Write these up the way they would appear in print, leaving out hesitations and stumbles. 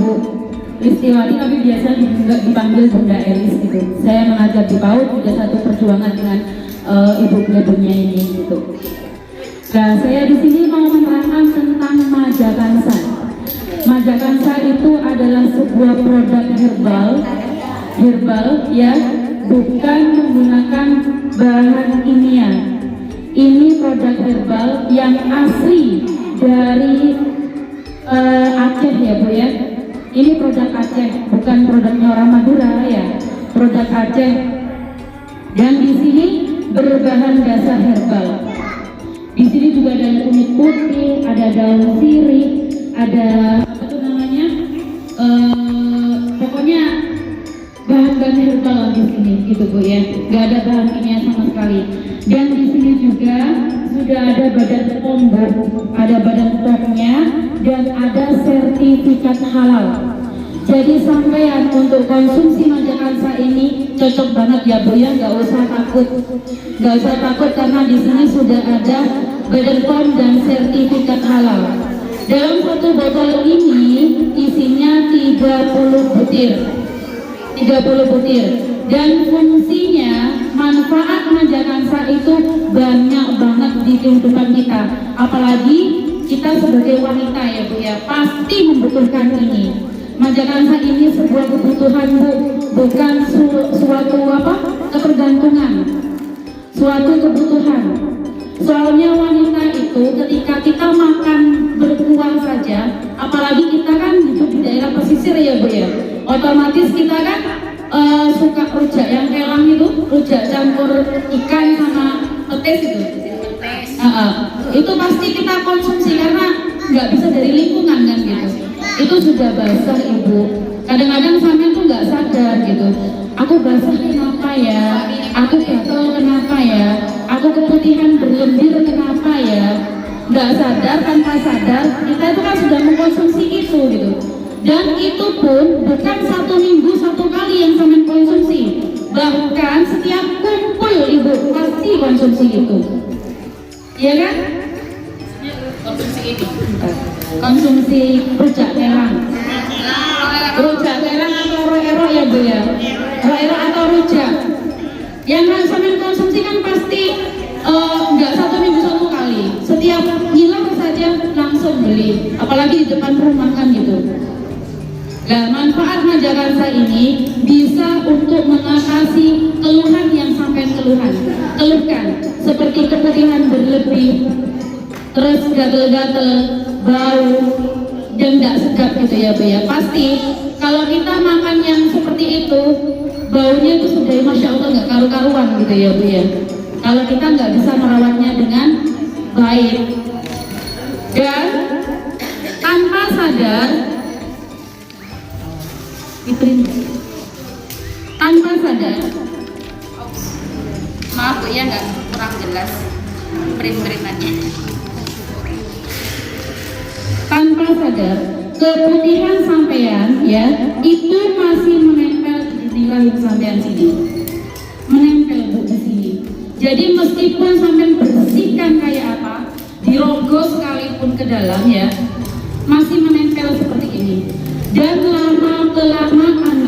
Ibu Listiwati, tapi biasa dipanggil Bunda Elis gitu. Saya mengajar di PAUD, juga satu perjuangan dengan Ibu Blebunya ini gitu. Nah, saya di sini mau menerangkan tentang Majakansa. Majakansa itu adalah sebuah produk herbal ya, bukan menggunakan bahan kimia. Ini produk herbal yang asli dari Aceh ya Bu ya. Ini produk Aceh, bukan produknya orang Madura ya. Produk Aceh. Dan di sini berbahan dasar herbal. Di sini juga ada kunyit putih, ada daun sirih, ada apa itu namanya? Pokoknya bahan-bahan herbal di sini gitu Bu ya. Gak ada bahan kimia sama sekali. Dan di sini juga sudah ada badan POM, ada badan POM-nya dan ada sertifikat halal. Jadi sampean untuk konsumsi Majakansa ini cocok banget ya Bu ya, nggak usah takut karena di sini sudah ada badan POM dan sertifikat halal. Dalam satu botol ini isinya 30 butir dan fungsinya, manfaat Majakansa itu banyak banget di kehidupan kita, apalagi kita sebagai wanita ya Bu ya, pasti membutuhkan ini. Majakansa ini sebuah kebutuhan Bu, bukan suatu ketergantungan, suatu kebutuhan. Soalnya wanita itu ketika kita makan berkuah saja, apalagi kita kan hidup di daerah pesisir ya Bu ya, otomatis kita kan suka rujak yang kelang itu, rujak campur ikan sama petis itu. Itu pasti kita konsumsi karena nggak bisa dari lingkungan kan gitu. Itu sudah basah Ibu. Kadang-kadang sampai tuh nggak sadar gitu. Aku basah kenapa ya? Aku gatal kenapa ya? Aku keputihan berlendir kenapa ya? Nggak sadar, tanpa sadar kita itu kan sudah mengkonsumsi itu gitu. Dan itu pun bukan 1 minggu 1 kali yang sampai konsumsi. Bahkan setiap kumpul Ibu pasti konsumsi itu. Iya kan? Konsumsi itu. Konsumsi rujak kelang. Rujak kelang atau roero ya Bu ya. Roero atau rujak. Yang sampai konsumsi kan pasti nggak 1 minggu 1 kali. Setiap hilang saja langsung beli. Apalagi di depan rumah kan gitu. Nah, manfaat Majakansa ini bisa untuk mengatasi keluhan yang sampai keluhkan, seperti keputihan berlebih, terus gatel-gatel, bau, dan tidak sedap gitu ya Bu ya. Pasti kalau kita makan yang seperti itu, baunya itu sudah Masya Allah nggak karu-karuan gitu ya Bu ya. Kalau kita nggak bisa merawatnya dengan baik, dan tanpa sadar, maaf Bu ya, nggak kurang jelas print-printannya. Tanpa sadar keputihan sampean ya itu masih menempel di rahim sampean sini, menempel Bu di sini. Jadi meskipun sampean bersihkan kayak apa, dirogos sekalipun ke dalam ya, masih menempel seperti ini. Dan lama kelamaan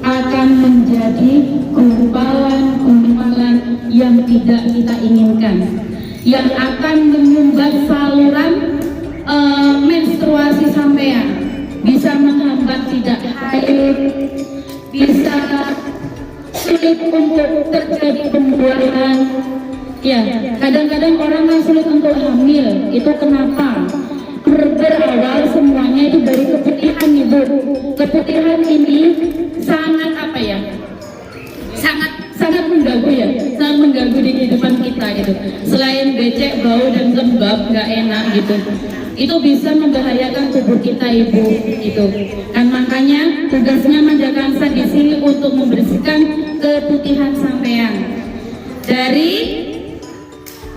akan menjadi gumpalan-gumpalan yang tidak kita inginkan, yang akan menyumbat saluran menstruasi sampean, bisa menghambat tidak haid, bisa sulit untuk terjadi pembuahan. Ya, kadang-kadang orang yang sulit untuk hamil, itu kenapa? Berawal semuanya itu dari keputihan Ibu. Keputihan ini sangat sangat mengganggu ya, sangat mengganggu di kehidupan kita gitu. Selain becek, bau dan lembab, nggak enak gitu, itu bisa membahayakan tubuh kita Ibu gitu. Dan makanya tugasnya Majakansa di sini untuk membersihkan keputihan sampean. Dari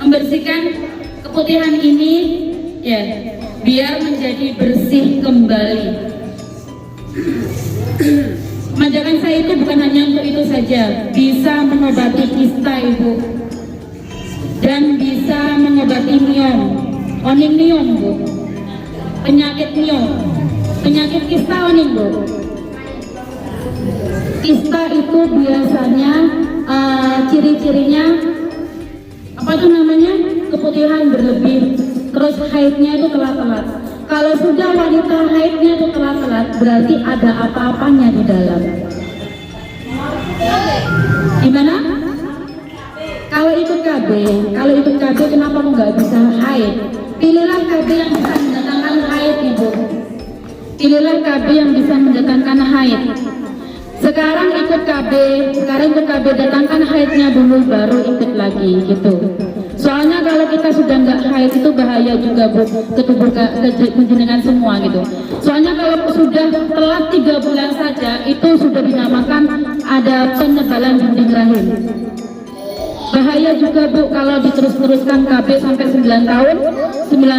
membersihkan keputihan ini ya, biar menjadi bersih kembali. Majakansa itu bukan hanya untuk itu saja, bisa mengobati kista Ibu, dan bisa mengobati miom, Bu, penyakit penyakit kista nih Bu. Kista itu biasanya ciri-cirinya apa tuh namanya, keputihan berlebih, terus haidnya itu telat-telat. Kalau sudah wanita haidnya itu telat-telat, berarti ada apa-apanya di dalam. Gimana? Kalau ikut KB kenapa kok nggak bisa haid? Pilihlah KB yang bisa mendatangkan haid Ibu. Pilihlah KB yang bisa mendatangkan haid. Sekarang ikut KB datangkan haidnya dulu baru ikut lagi gitu. Soalnya kalau kita sudah nggak haid itu bahaya juga Bu, ke tubuh jenengan semua gitu. Soalnya kalau sudah telat 3 bulan saja itu sudah dinamakan ada penebalan dinding rahim. Bahaya juga Bu kalau diterus-teruskan KB sampai 9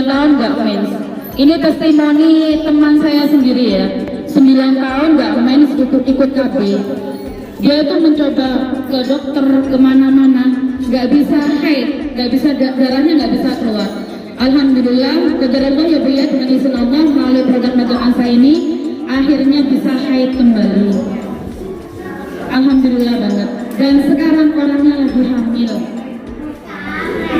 tahun nggak mens. Ini testimoni teman saya sendiri ya, 9 tahun nggak mens ikut KB. Dia itu mencoba ke dokter kemana-mana, nggak bisa haid, nggak bisa darahnya nggak bisa keluar. Alhamdulillah, kebetulan ya Bu ya, dengan izin Allah melalui produk majakan saya ini akhirnya bisa haid kembali. Alhamdulillah banget. Dan sekarang orangnya lagi hamil.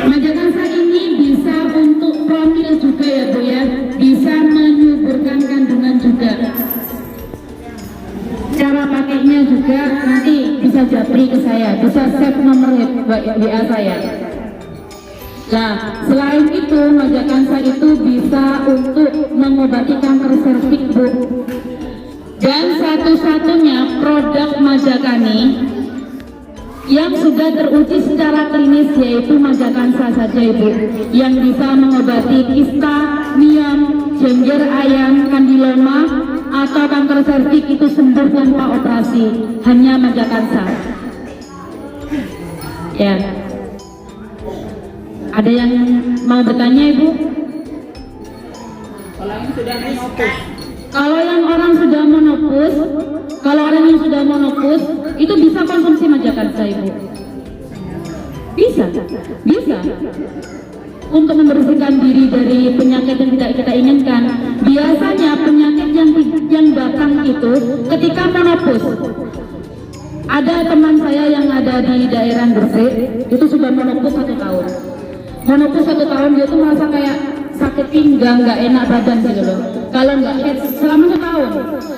Majakan saya ini bisa untuk promil juga ya Bu ya, bisa menyuburkan kandungan juga. Cara pakainya juga nanti bisa japri ke saya, bisa save nomor WA saya. Nah, selain itu majakan saya itu bisa untuk mengobati kanker serviks Bu. Dan satu-satunya produk Majakani yang sudah teruji secara klinis yaitu Majakansa saja Ibu, yang bisa mengobati kista, miom, jengger ayam, kandiloma atau kanker serviks itu sembuh tanpa operasi, hanya Majakansa. Ya. Ada yang mau bertanya Ibu? Kalau yang sudah menopause, kalau orang yang sudah menopause itu bisa konsumsi Majakansa Ibu. Bisa. Untuk membersihkan diri dari penyakit yang tidak kita inginkan. Biasanya penyakit yang datang itu ketika menopause. Ada teman saya yang ada di daerah Gresik, itu sudah menopause 1 tahun. Menopause 1 tahun dia tuh merasa kayak sakit pinggang, nggak enak badan gitu loh. Kalau nggak haid selama 1 tahun,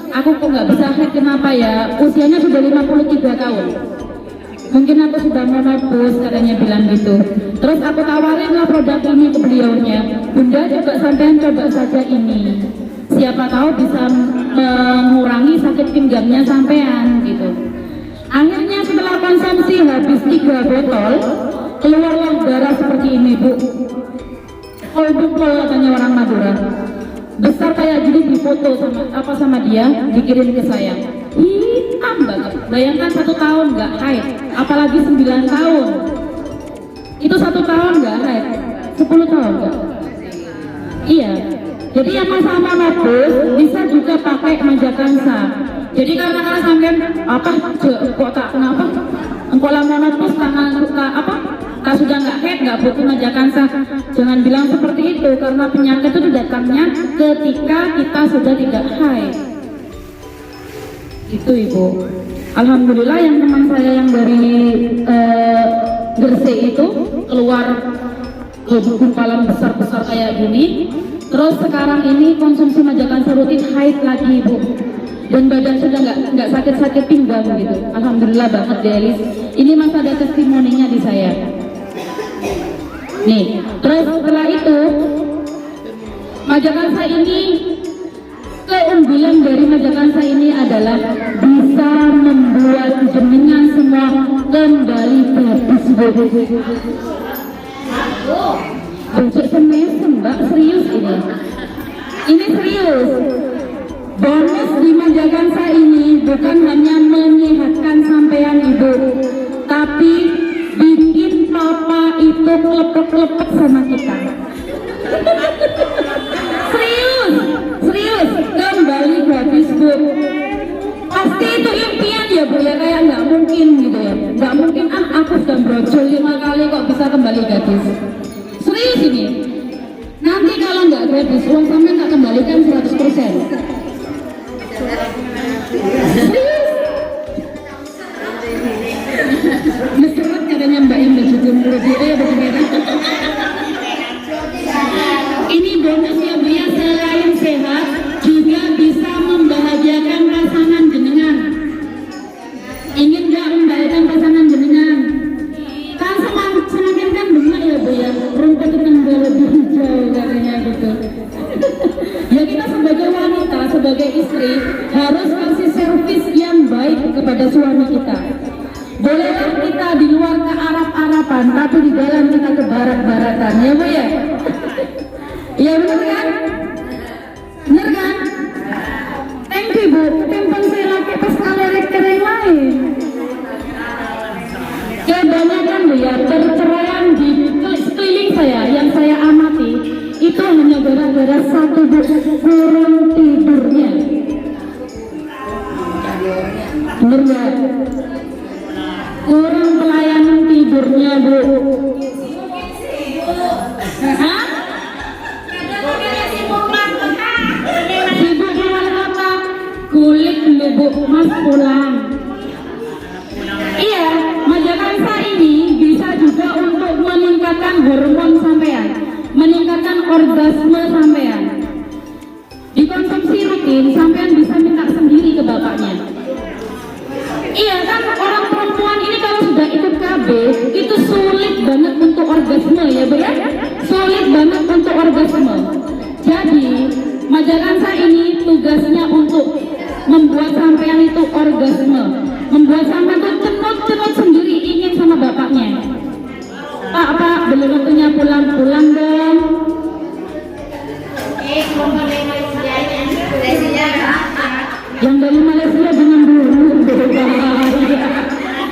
aku kok nggak bisa haid, kenapa ya? Usianya sudah 53 tahun. Mungkin aku sudah menopause, katanya bilang gitu. Terus aku tawarin lah produk ini ke beliaunya. Bunda juga sampean coba saja ini. Siapa tahu bisa mengurangi sakit pinggangnya sampean gitu. Akhirnya setelah konsumsi habis 3 botol, keluarlah darah seperti ini Bu. Bukol katanya orang Madura. Besar kayak gini, difoto sama dia, dikirim ke saya. Hitam banget. Bayangkan 1 tahun nggak haid, apalagi 9 tahun. Itu 1 tahun nggak haid, 10 tahun nggak. Iya. Jadi yang masalah menopause bisa juga pakai Majakansa. Jadi karena sampean apa kok tak kenapa? Engkau lah menopause karena apa? Kalau sudah nggak haid, nggak butuh Majakansa. Jangan bilang seperti itu, karena penyakit itu datangnya ketika kita sudah tidak haid. Itu Ibu. Alhamdulillah yang teman saya yang dari Gresik itu keluar gumpalan besar-besar kayak gini. Terus sekarang ini konsumsi Majakansa rutin, haid lagi Ibu. Dan badan sudah nggak sakit-sakit pinggang gitu. Alhamdulillah banget Delis. Ini masih ada testimoninya di saya. Nih, terus setelah itu Majakansa ini, keunggulan dari Majakansa ini adalah bisa membuat jenengan semua kembali bagus. Bocok semesem Mbak, serius ini. Ini serius. Bonus di Majakansa ini bukan hanya menyehatkan sampean Ibu, tapi bikin papa itu klepek-klepek sama kita. Serius, kembali gratis Bu. Pasti itu impian ya Bu ya, kayak nggak mungkin gitu ya. Nggak mungkin aku sudah brojol 5 kali kok bisa kembali gratis. Serius ini. Nanti kalau nggak gratis, uang sampean tak kembalikan 100%. harus kasih servis yang baik kepada suami kita. Bolehlah kita di luar ke Arab-Araban, tapi di dalam kita ke Barat-Baratan, ya Bu ya? Ya benar kan? Benar kan? Thank you Bu, tempang saya lagi pas kalerek kering lain. Kebanyakan Bu ya, perceraian di sekeliling saya, yang saya amati, itu hanya gara-gara satu Bu, kurang tidurnya. Benar ya? Kurang pelayanan tidurnya Bu. Hah? Sibuk dengan apa? Kulit Bu, Mas pulang. Iya, majakansa ini bisa juga untuk meningkatkan hormon sampean, meningkatkan orgasme sampean. Dikonsumsi rutin, sampean bisa minta sendiri ke bapaknya. Iya kan, orang perempuan ini kalau sudah ikut KB itu sulit banget untuk orgasme ya Bu ya, sulit banget untuk orgasme. Jadi majakansa ini tugasnya untuk membuat sampean itu orgasme, membuat sampean itu cenut-cenut sendiri ingin sama bapaknya. Pak, belum waktunya pulang dong. Yang dari Malaysia jangan dulu.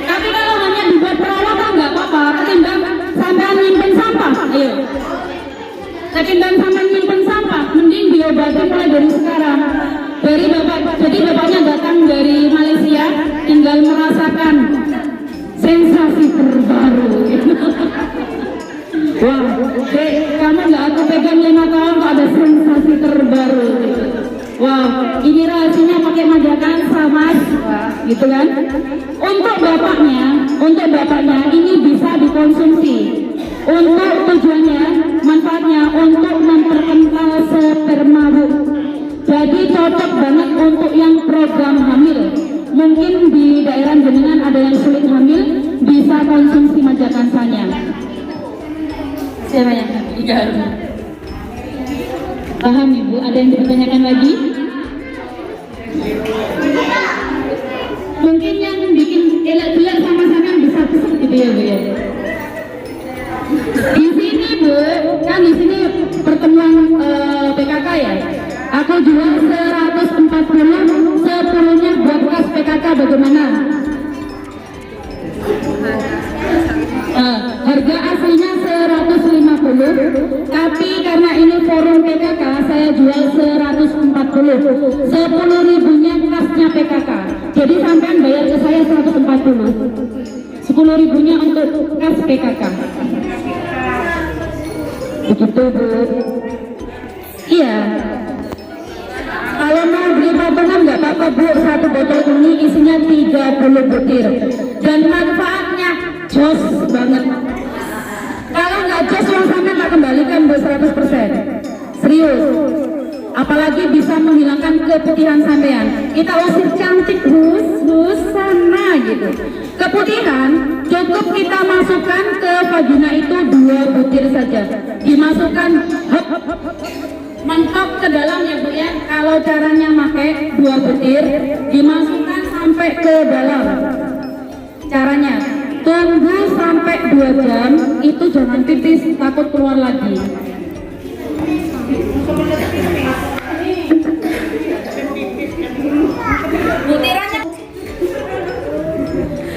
Tapi kalau hanya dibuat perawatan nggak apa-apa, ketimbang sampean nyimpen sampah. Ayo, ketimbang sampean nyimpen sampah, mending diobatin mulai dari sekarang. Jadi bapaknya datang dari Malaysia, tinggal merasakan sensasi terbaru. Wah, kamu nggak aku pegang 5 tahun kok ada sensasi terbaru. Wow, ini rahasianya pakai majakansa Mas, gitu kan? Untuk bapaknya ini bisa dikonsumsi. Untuk tujuannya, manfaatnya untuk memperkental sperma Bu. Jadi cocok banget untuk yang program hamil. Mungkin di daerah jenengan ada yang sulit hamil, bisa konsumsi majakansanya. Siapa yang hamil? Paham Ibu? Ada yang dipertanyakan lagi? Mungkin yang bikin elak-elak sama-sama bisa pesan gitu ya Bu ya. Di sini Bu, kan di sini pertemuan PKK ya. Aku jual 140, 10-nya buat kas PKK bagaimana? Harga aslinya 150, tapi karena ini forum PKK saya jual 140. 10.000-nya kasnya PKK. Jadi sampean bayar ke saya 140. 10.000-nya untuk kas PKK. Begitu Bu. Iya. Kalau mau beli potongan nggak apa-apa Bu, satu botol ini isinya 30 butir dan manfaatnya jos banget. Kalau nggak jos uang sampai tak kembalikan Bu 100%. Serius. Apalagi bisa menghilangkan keputihan sampean. Kita usir cantik hus sana gitu. Keputihan cukup kita masukkan ke vagina itu 2 butir saja. Dimasukkan mentok ke dalam ya Bu ya. Kalau caranya pakai 2 butir dimasukkan sampai ke dalam. Caranya tunggu sampai 2 jam, itu jangan pipis, takut keluar lagi.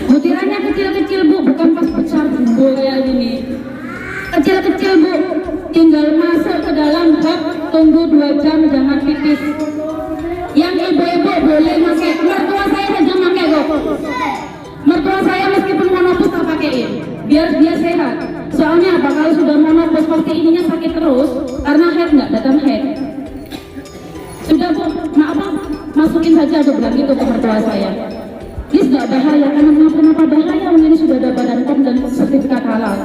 Butirannya kecil-kecil Bu, bukan pas besar jumbo kayak gini. Kecil-kecil Bu, tinggal masuk ke dalam bak, tunggu 2 jam, jangan pipis. Yang ibu-ibu boleh pakai, mertua saya saja pakai kok. Mertua saya meskipun monopus tak pakein, biar dia sehat. Soalnya apa, kalau sudah monopus pasti ininya sakit terus, karena head nggak datang head. Sudah Bu, apa, masukin saja aku bilang itu ke mertua saya. Ini nggak bahaya, kenapa bahaya? Ini sudah ada Badan POM dan sertifikat halal.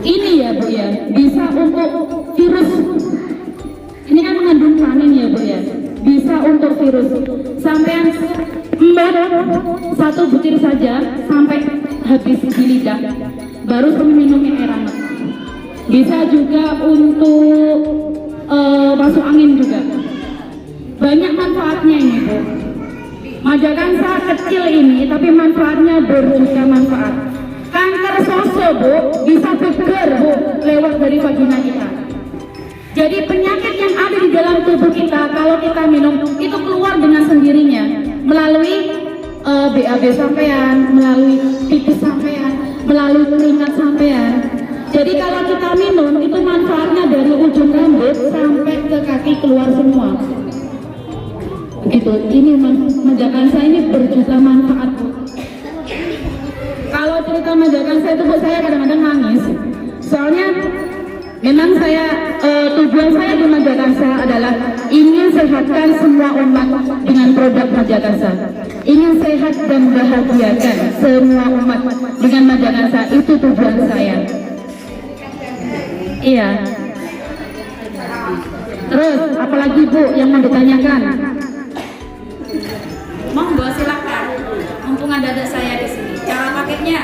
Ini ya Bu ya, bisa untuk virus. Ini kan mengandung janin ya Bu ya, bisa untuk virus. Sampai satu butir saja sampai habis di lidah, baru minumnya air hangat. Bisa juga untuk masuk angin juga. banyak manfaatnya ini Bu. Majakansa kecil ini tapi manfaatnya berjuta manfaat. Kanker soso Bu bisa seger Bu lewat dari vagina kita. Jadi penyakit yang ada di dalam tubuh kita kalau kita minum itu keluar dengan sendirinya melalui BAB sampean, melalui pipis sampean, melalui keringat sampean. Jadi kalau kita minum itu manfaatnya dari ujung rambut sampai ke kaki keluar semua. Begitu. Ini Majakansa ini berjuta manfaat. Kalau cerita Majakansa itu Bu saya kadang-kadang nangis. Soalnya memang saya tujuan saya di Majakansa adalah ingin sehatkan semua umat dengan produk Majakansa. Ingin sehat dan bahagiakan semua umat dengan Majakansa, itu tujuan saya. Iya. Terus apalagi Bu yang mau ditanyakan? Monggo silakan. Mumpung ada saya di sini. Cara pakainya.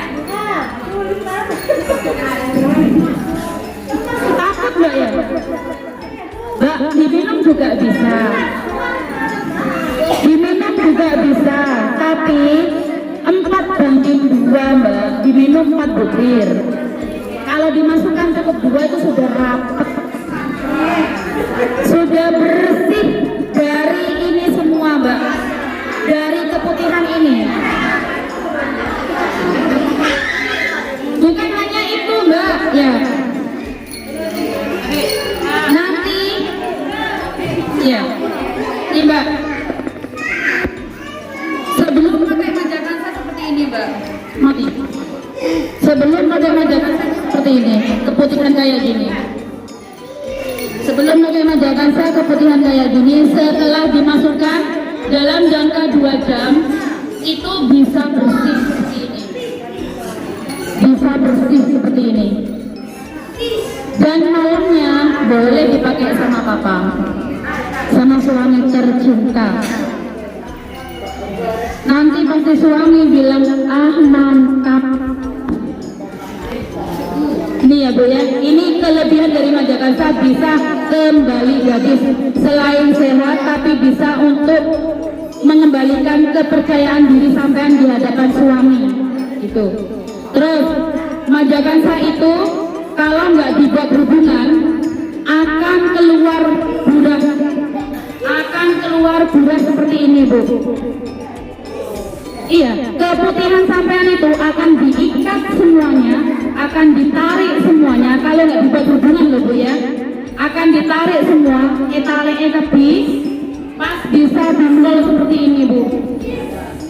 Takut Mbak ya? Mbak, diminum juga bisa. Diminum juga bisa, tapi 4:2 Mbak, diminum 4 butir. Kalau dimasukkan cukup 2 itu sudah rapat, sudah bersih dari ini semua Mbak, dari keputihan ini. Bukan hanya itu Mbak, ya. Nanti, ya, ini Mbak. Sebelum Pakai Majakansa seperti ini, Mbak. mati, sebelum pakai Majakansa seperti ini, keputihan kayak gini. Sebelum pakai Majakansa keputihan kayak gini, setelah dimasukkan dalam jangka 2 jam, itu bisa bersih seperti ini. Bisa bersih seperti ini. Dan malamnya boleh dipakai sama papa, sama suami tercinta. Nanti pasti suami bilang, ah mantap. Ini ya Bu ya, ini kelebihan dari Majakansa, bisa kembali gadis. Selain sehat tapi bisa untuk mengembalikan kepercayaan diri sampean di hadapan suami gitu. Terus Majakansa itu kalau nggak dibuat hubungan akan keluar buram seperti ini Bu. Iya, keputihan sampean itu akan diikat semuanya, akan ditarik semuanya. Kalau nggak dibuat hubungan loh Bu ya, akan ditarik semua, tarik tapi pas bisa bundel seperti ini Bu.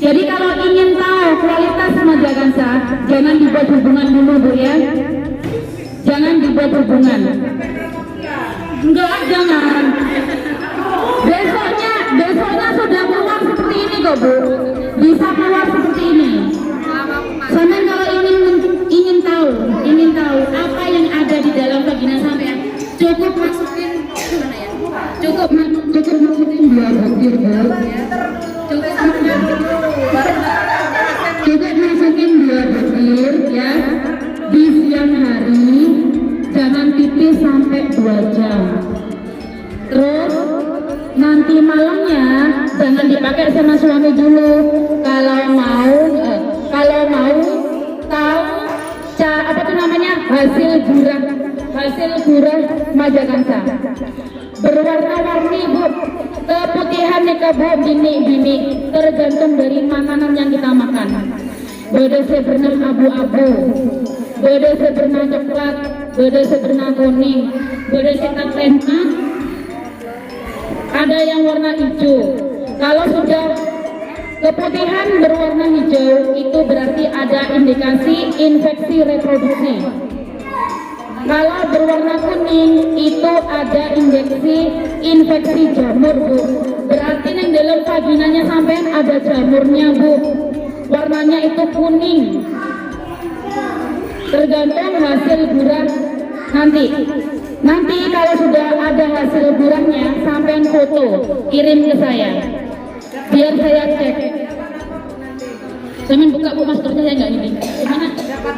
Jadi kalau ingin tahu kualitas Majakansa, jangan dibuat hubungan dulu Bu ya. Jangan dibuat hubungan. Enggak, jangan. Besoknya sudah keluar seperti ini kok Bu. Bisa keluar seperti ini. Sampai kalau ingin tahu apa yang ada di dalam vagina sampean, cukup masukin gimana ya? Cukup masukin 2 butir Bu. Cukup masukin 2 butir ya. Di siang hari jangan pipis sampai 2 jam. Terus nanti malamnya jangan dipakai sama suami dulu. Kalau mau tahu apa tuh namanya hasil gurah Majakansa berwarna-warni Bu. Keputihan nih Bu, bini tergantung dari makanan yang kita makan. Beda sebenarnya abu-abu, beda sebenarnya coklat, beda sebenarnya kuning, beda sebenarnya ada yang warna hijau. Kalau sudah keputihan berwarna hijau, itu berarti ada indikasi infeksi reproduksi. Kalau berwarna kuning, itu ada infeksi jamur Bu. Berarti yang dalam vaginanya sampean ada jamurnya Bu. Warnanya itu kuning. Tergantung hasil gurah nanti kalau sudah ada hasil gurahnya, sampean foto kirim ke saya biar saya cek. Sampean buka Bu maskernya, saya nggak ini gimana Dapat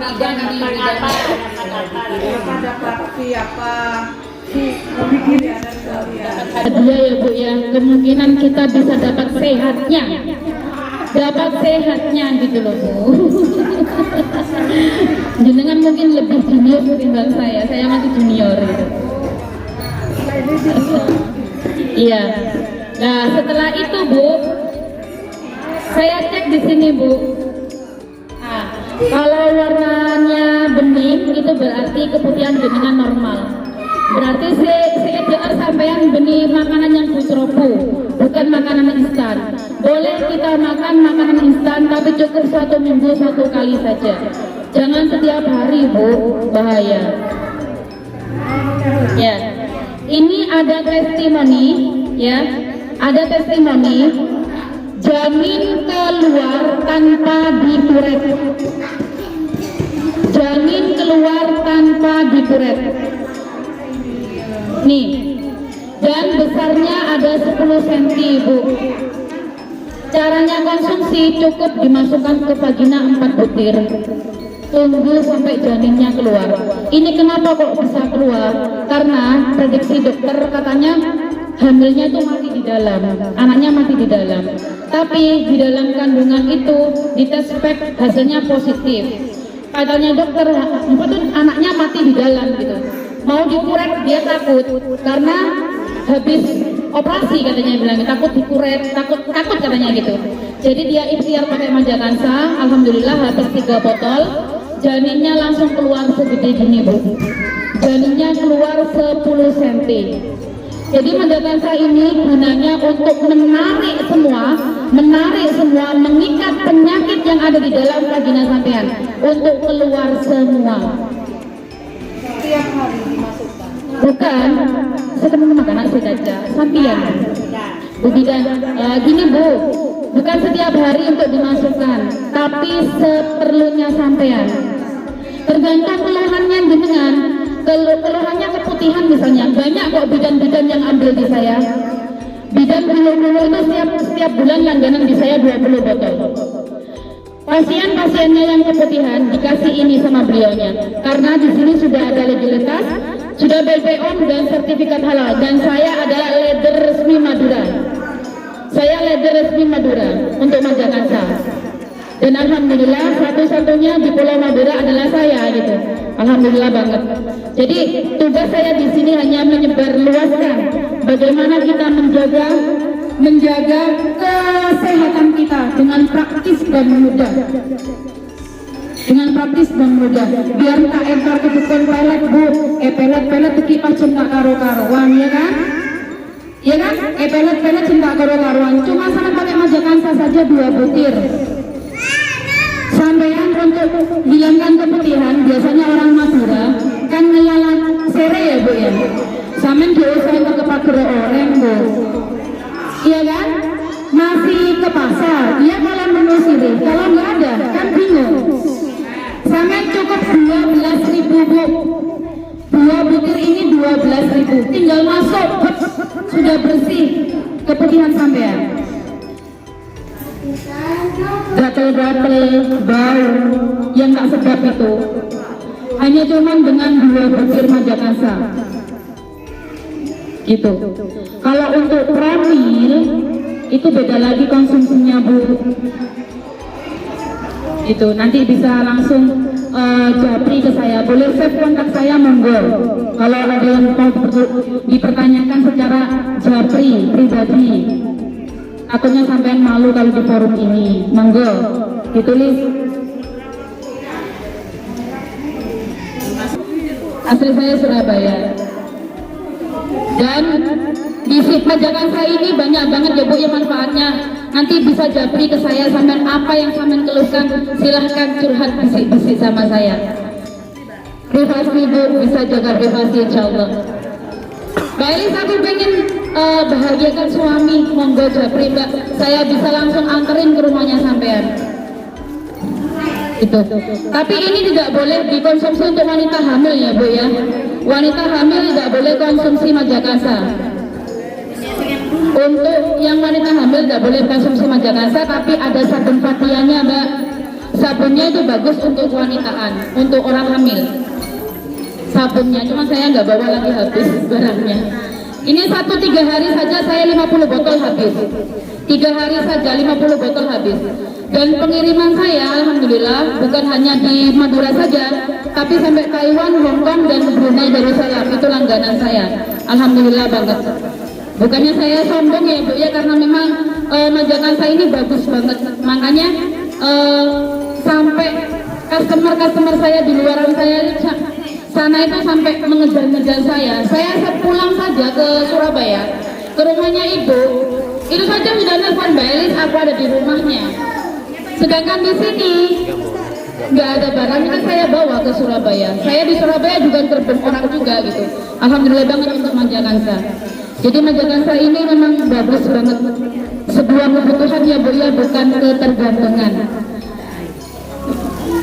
apa? Hadiah ya Bu ya, kemungkinan kita bisa dapat sehatnya gitu loh Bu. Jenengan mungkin lebih junior ketimbang saya masih junior gitu. Iya. Nah setelah itu Bu, saya cek di sini Bu. Nah, kalau warnanya bening itu berarti keputihan jenengan normal. Berarti CDR sampean benih makanan yang busropu, bukan makanan instan. Boleh kita makan makanan instan, tapi cukup 1 minggu 1 kali saja. Jangan setiap hari Bu, bahaya. Ya, ini ada testimoni, ya, ada testimoni. Janin keluar tanpa dikuret. Janin keluar tanpa dikuret. Nih, dan besarnya ada 10 cm Bu. Caranya konsumsi cukup dimasukkan ke vagina 4 butir. Tunggu sampai janinnya keluar. Ini kenapa kok bisa keluar? Karena prediksi dokter katanya hamilnya itu mati di dalam, anaknya mati di dalam. Tapi di dalam kandungan itu dites spek hasilnya positif. Katanya dokter, apa tuh anaknya mati di dalam gitu. Mau dikuret dia takut karena habis operasi katanya bilang takut dikuret, takut katanya gitu. Jadi dia ikhtiar pakai manja kansa, alhamdulillah habis 3 botol, janinnya langsung keluar segede gini Bu. Janinnya keluar 10 cm. Jadi manja kansa ini gunanya untuk menarik semua, mengikat penyakit yang ada di dalam vagina sampean untuk keluar semua. Setiap hari dimasukkan. Bukan, saya temen makanan saya caca, sampian. Bukan, gini Bu, bukan setiap hari untuk dimasukkan, tapi seperlunya sampean. Tergantung keluhannya jenengan, keluhannya keputihan misalnya, banyak kok bidan-bidan yang ambil di saya. Bidan bulu-bulu itu setiap bulan langganan di saya 20 botol. Pasien-pasiennya yang keputihan dikasih ini sama beliaunya, karena di sini sudah ada legalitas, sudah BPOM dan sertifikat halal, dan saya adalah leader resmi Madura. Saya leader resmi Madura untuk Manja Kansa. Dan alhamdulillah satu-satunya di Pulau Madura adalah saya gitu. Alhamdulillah banget. Jadi tugas saya di sini hanya menyebarluaskan bagaimana kita menjaga kesehatan kita dengan praktis dan mudah. Dengan praktis dan mudah. Biar tak entar kebutuhan pelet Bu, pelet teki pacen tak karo-karuan ya kan? Ya kan? Pelet cinta karo-karuan. Cuma sama pakai Manja Kansa saja 2 butir. Sampean untuk hilangkan keputihan, biasanya orang Madura kan ngelalat sere ya Bu ya. Sampean diusahain ke pager orang Bu. Iya kan? Masih ke pasar, dia malah menu sirih. Kalau nggak ada, kan bingung. Sampean cukup 12.000 Bu. 2 butir ini 12.000. Tinggal masuk, sudah bersih keputihan sampean. Gatel-gatel, bau, yang tak sedap itu hanya cuman dengan 2 butir Manja Kansa gitu. Kalau untuk pramil itu beda lagi konsumsinya Bu. Itu nanti bisa langsung japri ke saya, boleh save kontak saya monggo. Kalau ada yang mau dipertanyakan secara japri pribadi, takutnya sampean malu kalau di forum ini, monggo ditulis. Asli saya Surabaya. Dan di Manja Kansa ini banyak banget ya Bu ya manfaatnya. Nanti bisa japri ke saya, sampean apa yang sampean keluhkan silahkan curhat bisik-bisik sama saya. Privasi Bu, bisa jaga privasi insyaallah. Baik, aku pengen bahagiakan suami, monggo japri Mbak. Saya bisa langsung anterin ke rumahnya sampean. Itu. Tapi ini tidak boleh dikonsumsi untuk wanita hamil ya Bu ya. Wanita hamil tidak boleh konsumsi Manja Kansa. Untuk yang wanita hamil tidak boleh konsumsi Manja Kansa, tapi ada sabun Fatianya Mbak. Sabunnya itu bagus untuk wanitaan, untuk orang hamil. sabunnya, cuma saya nggak bawa lagi, habis barangnya. Ini 3 hari saja saya 50 botol habis. 3 hari saja 50 botol habis. Dan pengiriman saya alhamdulillah bukan hanya di Madura saja, tapi sampai Taiwan, Hong Kong dan Brunei Darussalam, itu langganan saya. Alhamdulillah banget. Bukannya saya sombong ya Bu ya, karena memang majakan saya ini bagus banget. Makanya sampai customer saya di luaran saya sana itu sampai mengejar-ngejar saya. Saya pulang saja ke Surabaya, ke rumahnya ibu, itu saja sudah nelfon Mbak Elis, aku ada di rumahnya. Sedangkan di sini nggak ada barang, itu saya bawa ke Surabaya. Saya di Surabaya juga terbang orang juga gitu. Alhamdulillah banget untuk Majakansa. Jadi Majakansa ini memang bagus banget. Sebuah keputusan ya Bu ya, bukan ketergantungan.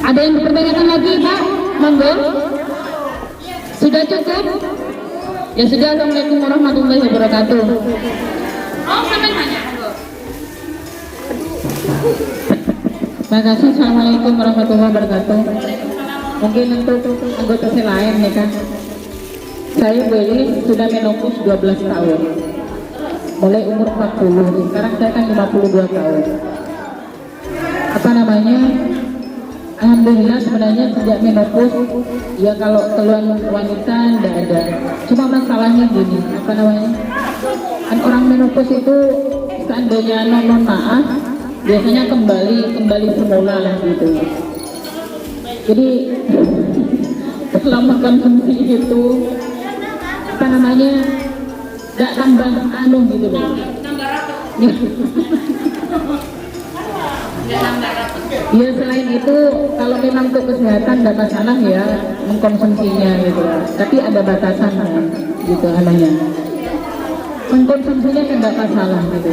Ada yang dipertanyakan lagi Pak? Monggo. Sudah cukup? Ya sudah. Assalamualaikum warahmatullahi wabarakatuh. Oh, sampai nanya, monggo. Terima kasih. Assalamualaikum warahmatullahi wabarakatuh. Mungkin untuk anggota saya lain ya kan. Saya beli sudah menopause 12 tahun. Mulai umur 40, sekarang saya kan 52 tahun. Apa namanya? Alhamdulillah sebenarnya sejak menopause ya kalau keluhan wanita tidak ada. Cuma masalahnya gini, apa namanya? Kan orang menopause itu seandainya non maaf biasanya kembali semula lah gitu. Jadi selama konsumsi itu apa namanya nggak tambah gitu loh. Ya selain itu kalau memang untuk kesehatan nggak masalah ya mengkonsumsinya gitu, tapi ada batasan gitu namanya. Mengkonsumsinya kan nggak masalah gitu,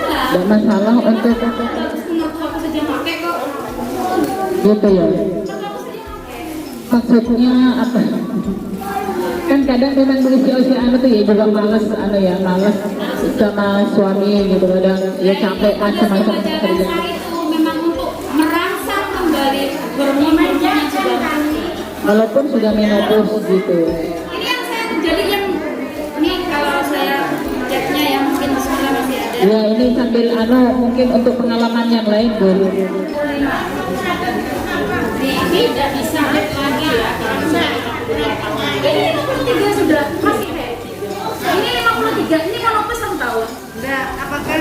nggak masalah untuk gitu ya. Maksudnya apa? Kan kadang memang usia anak tuh ya juga malas malas sama suami gitu, kadang ya capek macam-macam kerja. Bermomennya sudah, walaupun sudah menopause gitu. Ini yang saya terjadi yang ini kalau saya chatnya yang mungkin bismillah masih ada. Ya ini sambil mungkin untuk pengalaman yang lain dulu. Ini tidak bisa lihat lagi ya. Ini 53 sudah masih deh. Ini 53, ini menopause 1 tahun. Enggak, apakah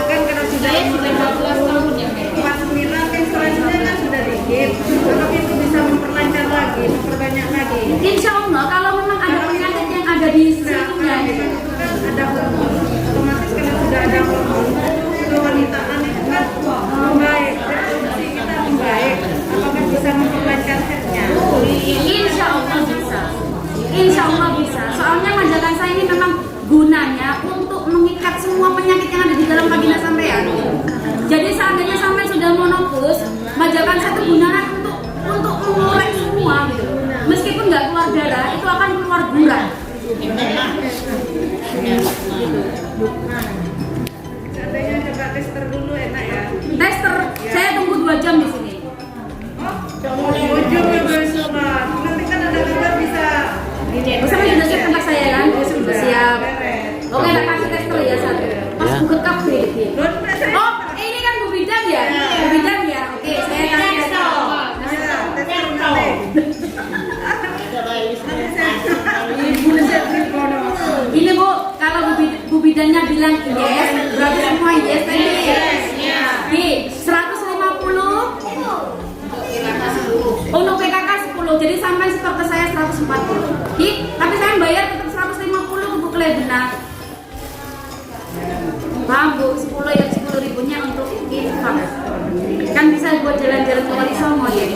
kan kalau sudah 15 tahun ya. 49 kan selanjutnya kan sudah dikit, kalau itu bisa memperlancar lagi, memperbanyak lagi. Insya Allah kalau memang ada penyakit yang ada di situnya gitu. Kan ada hormon, otomatis kalau sudah ada hormon, kewanitaan itu kan membaik, reproduksi kita membaik. Apakah bisa memperlancar headnya? Insya Allah bisa. Insya Allah bisa. Soalnya majakan saya ini memang gunanya untuk mengikat semua penyakit yang ada di dalam vagina sampean. Jadi seandainya sampai sudah monopause, majakan saya itu gunanya untuk mengorek semua gitu. Meskipun nggak keluar darah, itu akan keluar gurah. Seandainya coba tester dulu enak ya. Tester, saya tunggu 2 jam di sini. Ujung ya besok, nanti kan ada kabar bisa. Bersama sudah siap tempat saya kan? Sudah siap. Oke, tak kasih tester ya satu. Mas buka kafe. Oh, ini kan Bu Bidang ya? Bu Bidang ya? Oke, saya kasih tester. Ini Bu, kalau Bu Bidangnya bilang yes, berarti semua yes tadi. Di 150. Untuk PKK 10, jadi sampai stok ke saya 140. Tapi saya bayar tetap 150 untuk Klebena. Paham Bu, 10 ya 10 ribunya untuk infak. Kan bisa buat jalan-jalan ke Wali Songo ya.